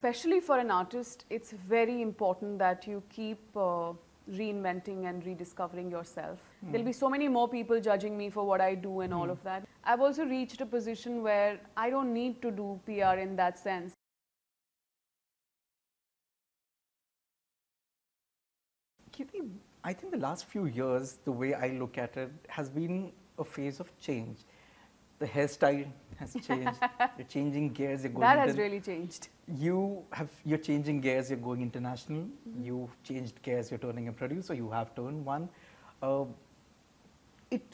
Especially for an artist, it's very important that you keep reinventing and rediscovering yourself. There'll be so many more people judging me for what I do and all of that. I've also reached a position where I don't need to do PR in that sense. Kirti, I think the last few years, the way I look at it, has been a phase of change. The hairstyle has changed. You're changing gears. You're going. That has really changed. You're changing gears. You're going international. You've changed gears. You're turning a producer. You have turned one.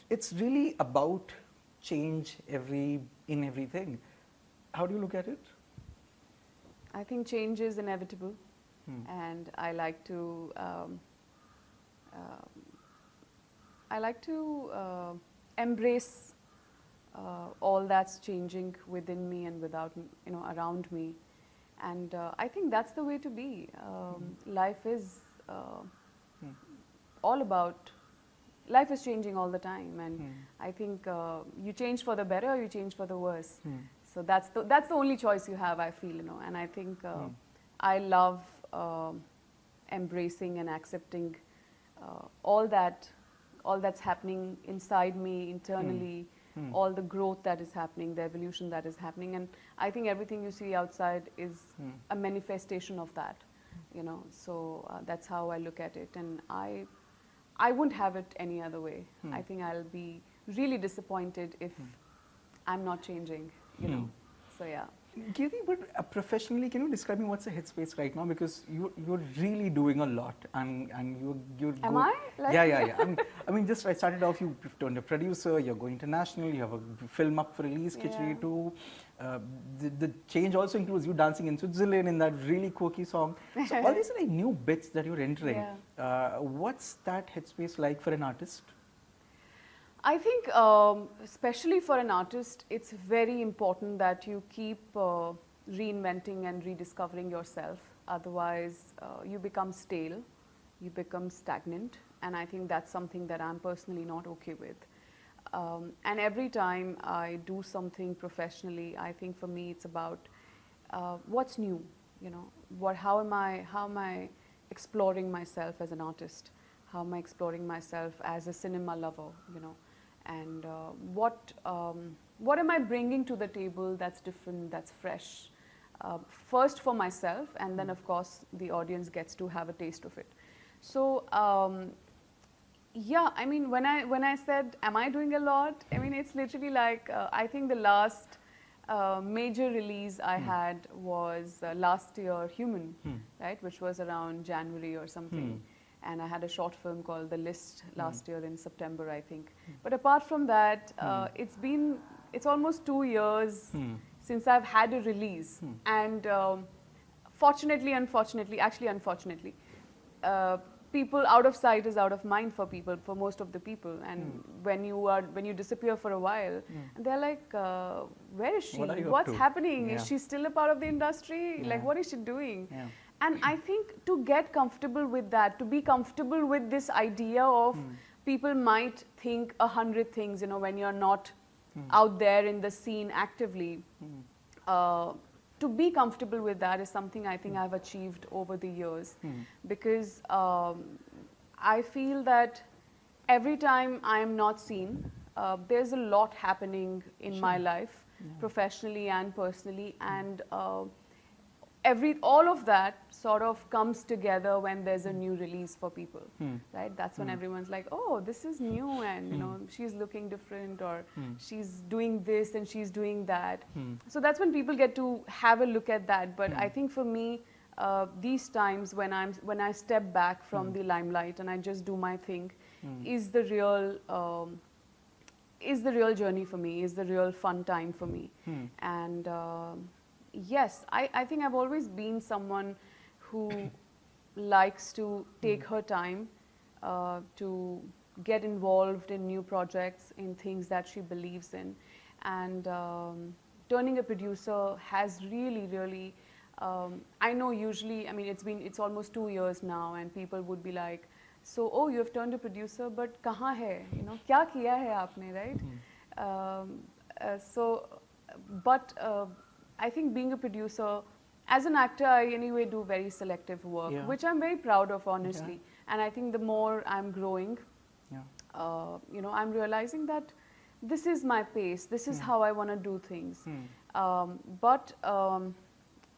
It's really about change in everything. How do you look at it? I think change is inevitable, and I like to embrace all that's changing within me and without, around me, and I think that's the way to be. Life is all about. Life is changing all the time, and I think you change for the better, or you change for the worse. So that's the only choice you have, I feel, and I think I love embracing and accepting all that's happening inside me, internally, all the growth that is happening, the evolution that is happening, and I think everything you see outside is a manifestation of that, So that's how I look at it, and I wouldn't have it any other way. I think I'll be really disappointed if I'm not changing, So yeah. Kirti, but professionally, can you describe me what's the headspace right now? Because you're really doing a lot, and you're. Am I? Yeah. I mean, just I started off. You turned a producer. You're going international. You have a film up for release, Khichdi 2. The change also includes you dancing in Switzerland in that really quirky song. So all these are like new bits that you're entering. What's that headspace like for an artist? I think, especially for an artist, it's very important that you keep reinventing and rediscovering yourself. Otherwise, you become stale, you become stagnant, and I think that's something that I'm personally not okay with. And every time I do something professionally, I think for me it's about what's new. How am I exploring myself as an artist? How am I exploring myself as a cinema lover? And what am I bringing to the table that's different, that's fresh? First for myself, and then of course the audience gets to have a taste of it. So yeah, I mean, when I said, am I doing a lot? I mean, it's literally like I think the last major release I had was last year, Human, right, which was around January or something. And I had a short film called The List last year in September, I think. But apart from that, it's almost 2 years since I've had a release. And unfortunately, people, out of sight is out of mind for people, for most of the people. And when you disappear for a while, and they're like, where is she? What's happening? Is she still a part of the industry? Like, what is she doing? And I think to get comfortable with that, to be comfortable with this idea of people might think 100 things, when you're not out there in the scene actively. To be comfortable with that is something I think I've achieved over the years, because I feel that every time I am not seen, there's a lot happening in my life, professionally and personally, and all of that sort of comes together when there's a new release for people, right? That's when everyone's like, oh, this is new, and she's looking different, or she's doing this and she's doing that. So that's when people get to have a look at that. But I think for me, these times when I step back from the limelight and I just do my thing, is the real journey for me, is the real fun time for me. And yes, I think I've always been someone who likes to take her time to get involved in new projects, in things that she believes in. And turning a producer has really, I know usually, I mean, it's almost 2 years now, and people would be like, so, oh, you have turned a producer, but kahan hai? Kya kiya hai aapne, right? But I think being a producer as an actor, I anyway do very selective work, Yeah. which I'm very proud of, honestly. And I think the more I'm growing, Yeah. you know, I'm realizing that this is my pace. This is how I want to do things.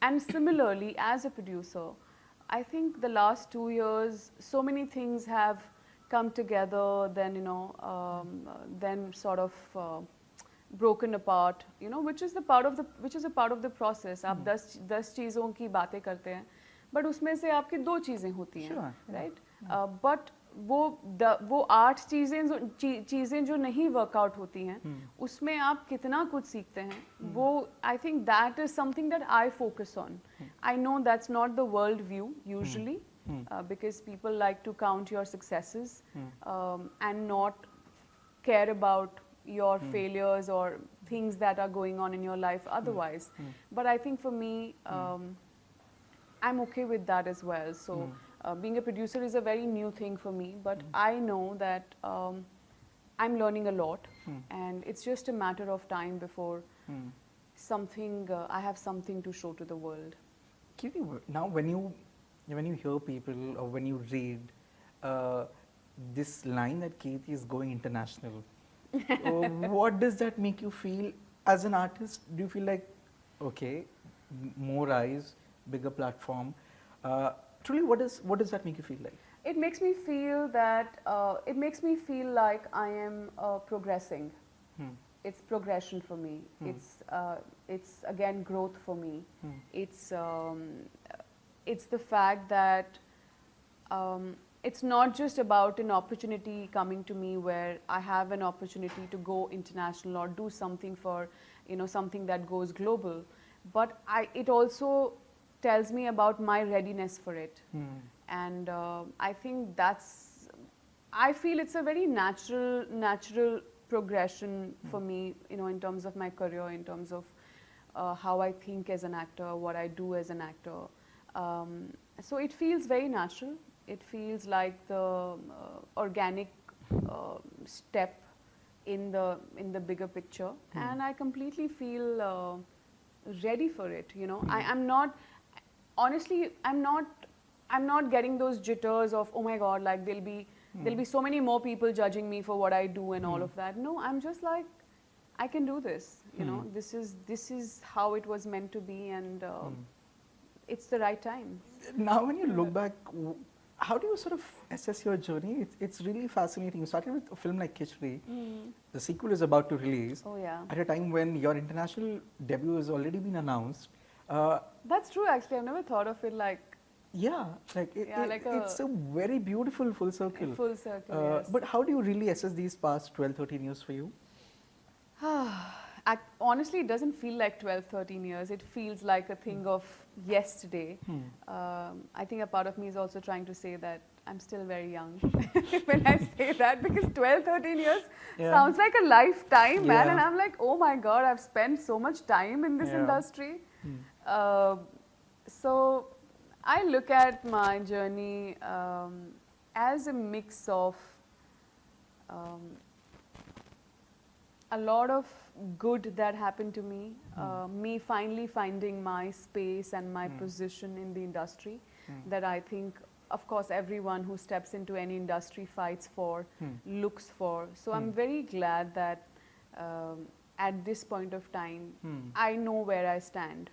And similarly, as a producer, I think the last 2 years, so many things have come together, then, you know, then sort of broken apart, you know, which is a part of the process. आप 10 चीज़ों की बातें करते हैं, but उसमें से आपकी 2 चीज़ें होती हैं, Sure, yeah. right? But वो 8 चीज़ें जो नहीं वर्कआउट होती हैं, उसमें आप कितना कुछ सीखते हैं, वो I think that is something that I focus on. I know that's not the world view usually, because people like to count your successes and not care about your failures or things that are going on in your life otherwise. But I think for me, I'm okay with that as well. So being a producer is a very new thing for me, but I know that I'm learning a lot, and it's just a matter of time before I have something to show to the world. Kirti, now when you hear people or when you read this line that Kirti is going international, what does that make you feel as an artist? Do you feel like, okay, more eyes, bigger platform? Truly, what does that make you feel like? It makes me feel that like I am progressing. It's progression for me. It's again growth for me. It's the fact that it's not just about an opportunity coming to me where I have an opportunity to go international or do something for, you know, something that goes global, but it also tells me about my readiness for it. And I think I feel it's a very natural progression for me, you know, in terms of my career, in terms of how I think as an actor, what I do as an actor. So it feels very natural. It feels like the organic step in the bigger picture, and I completely feel ready for it. You know, I'm not getting those jitters of, oh my God, like there'll be so many more people judging me for what I do and all of that. No, I'm just like, I can do this. You know, this is how it was meant to be, and it's the right time. Now, when you look back, how do you sort of assess your journey? It's really fascinating. You started with a film like Khichdi. The sequel is about to release. Oh yeah. At a time when your international debut has already been announced. That's true, actually. I've never thought of it like. Yeah, it's a very beautiful full circle. Full circle, yes. But how do you really assess these past 12, 13 years for you? Honestly, it doesn't feel like 12, 13 years. It feels like a thing of yesterday. I think a part of me is also trying to say that I'm still very young when I say that, because 12, 13 years sounds like a lifetime, man. And I'm like, oh my God, I've spent so much time in this industry. So I look at my journey as a mix of a lot of good that happened to me, me finally finding my space and my position in the industry that I think, of course, everyone who steps into any industry fights for, looks for. So I'm very glad that at this point of time, I know where I stand.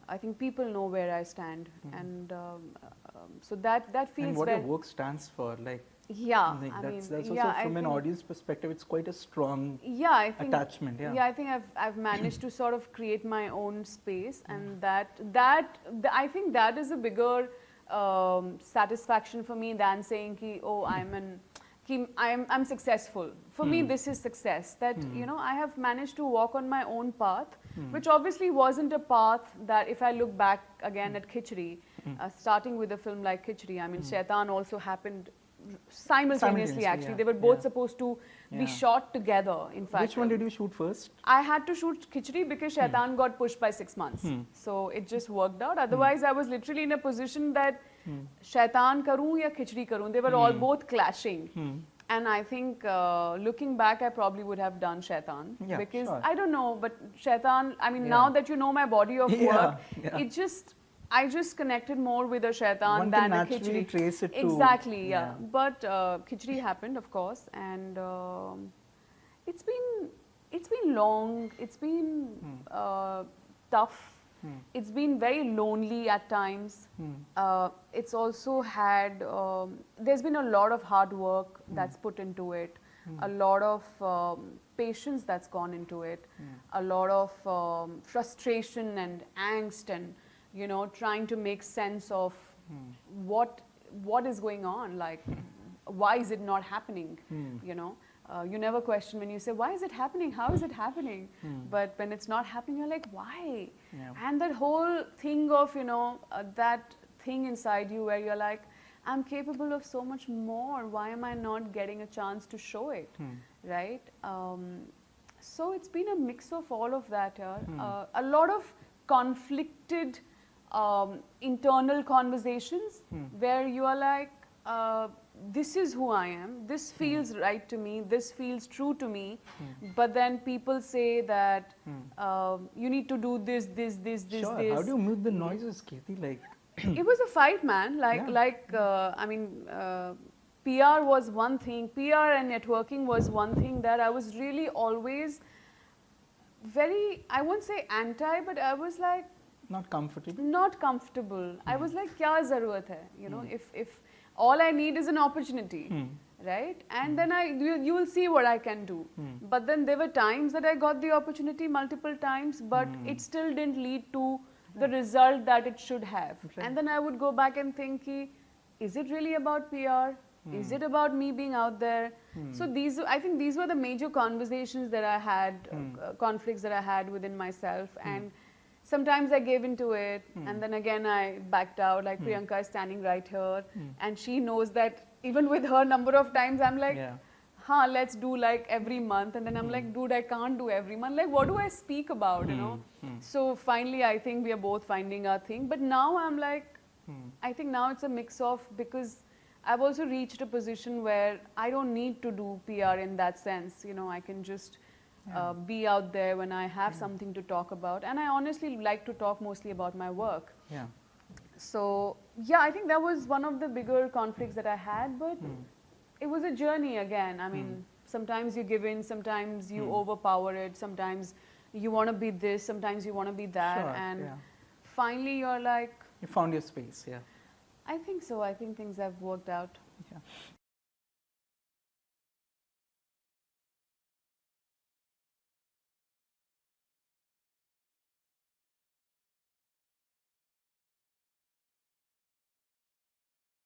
I think people know where I stand, and so that feels. And what your work stands for, like. Yeah, like I that's mean, also from an audience perspective, it's quite a strong I think, attachment. Yeah, I think I've managed to sort of create my own space, and I think that is a bigger satisfaction for me than saying ki, oh, I'm successful. For me, this is success. That you know, I have managed to walk on my own path, which obviously wasn't a path that, if I look back again at Khichdi, starting with a film like Khichdi, I mean, Shaitan also happened simultaneously. Actually, they were both supposed to be shot together. In fact, which one did you shoot first? I had to shoot Khichdi because Shaitan got pushed by 6 months, so it just worked out. Otherwise, I was literally in a position that Shaitan karoon ya Khichdi karoon. They were all both clashing. And I think looking back, I probably would have done Shaitan, because I don't know, but Shaitan, I mean, now that you know my body of work, it just, I just connected more with a shaitan One than can a naturally khichdi. trace it to... Exactly, yeah. But khichdi happened, of course, and it's been long. It's been tough. It's been very lonely at times. It's also had, there's been a lot of hard work that's put into it, a lot of patience that's gone into it, a lot of frustration and angst and, you know, trying to make sense of what is going on, like why is it not happening, you know. You never question when you say, why is it happening? How is it happening? But when it's not happening, you're like, why? Yeah. And that whole thing of, you know, that thing inside you where you're like, I'm capable of so much more. Why am I not getting a chance to show it? Right? So it's been a mix of all of that. A lot of conflicted internal conversations where you are like, this is who I am, this feels right to me, this feels true to me, but then people say that you need to do this, Sure. this. How do you mute the noises, Kirti? Like, It was a fight, man. I mean, PR was one thing, PR and networking was one thing that I was really always very, I won't say anti, but I was like, not comfortable. not comfortable. I was like, kya zarurat hai? You know, if all I need is an opportunity, right? And then you will see what I can do. But then there were times that I got the opportunity multiple times, but it still didn't lead to the result that it should have. Right. And then I would go back and think, is it really about PR? Is it about me being out there? So I think these were the major conversations that I had, conflicts that I had within myself. And sometimes I gave into it, and then again I backed out. Like Priyanka is standing right here, and she knows that even with her number of times, I'm like, let's do like every month. And then I'm like, dude, I can't do every month. Like, what do I speak about, you know? So finally, I think we are both finding our thing. But now I'm like, I think now it's a mix of, because I've also reached a position where I don't need to do PR in that sense. You know, I can just be out there when I have something to talk about. And I honestly like to talk mostly about my work. Yeah. So, yeah, I think that was one of the bigger conflicts that I had. But it was a journey again. I mean, sometimes you give in, sometimes you overpower it, sometimes you want to be this, sometimes you want to be that. Sure, and finally you're like... You found your space, I think so. I think things have worked out. Yeah.